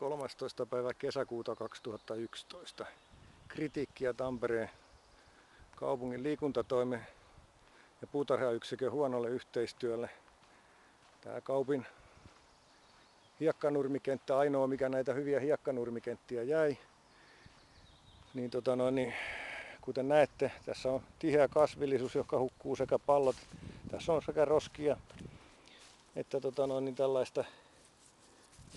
13. päivä kesäkuuta 2011. Kritiikkiä Tampereen kaupungin liikuntatoimen ja puutarhayksikön huonolle yhteistyölle. Tämä kaupin hiekkanurmikenttä, ainoa mikä näitä hyviä hiekkanurmikenttiä jäi, niin kuten näette, tässä on tiheä kasvillisuus, joka hukkuu sekä pallot. Tässä on sekä roskia että tällaista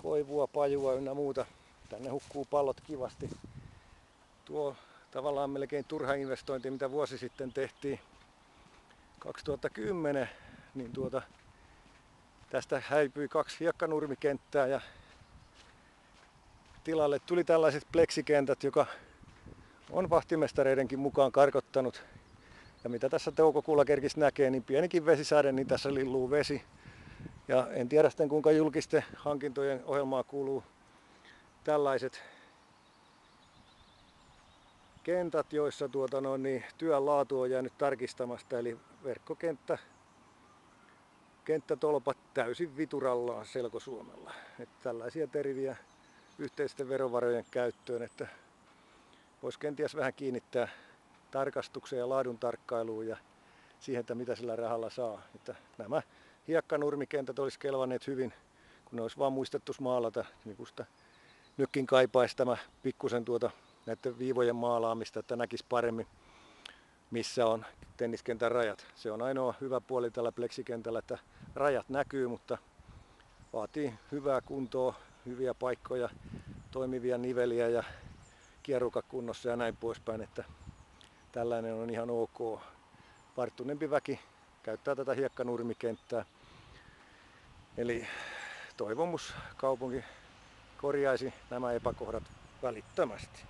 koivua, pajua ynnä muuta. Tänne hukkuu pallot kivasti. Tuo tavallaan melkein turha investointi, mitä vuosi sitten tehtiin 2010, niin tästä häipyi 2 hiekkanurmikenttää ja tilalle tuli tällaiset pleksikentät, joka on vahtimestareidenkin mukaan karkottanut. Ja mitä tässä toukokuulla kerkis näkee, niin pienikin vesisade, niin tässä lilluu vesi. Ja en tiedä sitten kuinka julkisten hankintojen ohjelmaa kuuluu tällaiset kentät, joissa työn laatu on jäänyt tarkistamasta, eli verkkokenttä, kenttätolpat täysin viturallaan selkosuomella. Että tällaisia teriviä yhteisten verovarojen käyttöön, että voisi kenties vähän kiinnittää tarkastukseen ja laadun tarkkailuun ja siihen, että mitä sillä rahalla saa. Että nämä hiekkanurmikentät olisi kelvanneet hyvin, kun ne olisi vaan muistettu maalata. Niin sitä nytkin kaipaisi tämä pikkusen näiden viivojen maalaamista, että näkisi paremmin, missä on tenniskentän rajat. Se on ainoa hyvä puoli tällä pleksikentällä, että rajat näkyy, mutta vaatii hyvää kuntoa, hyviä paikkoja, toimivia niveliä ja kierruka kunnossa ja näin poispäin, että tällainen on ihan ok. Varttuneempi väki käyttää tätä hiekkanurmikenttää. Eli toivomus kaupunki korjaisi nämä epäkohdat välittömästi.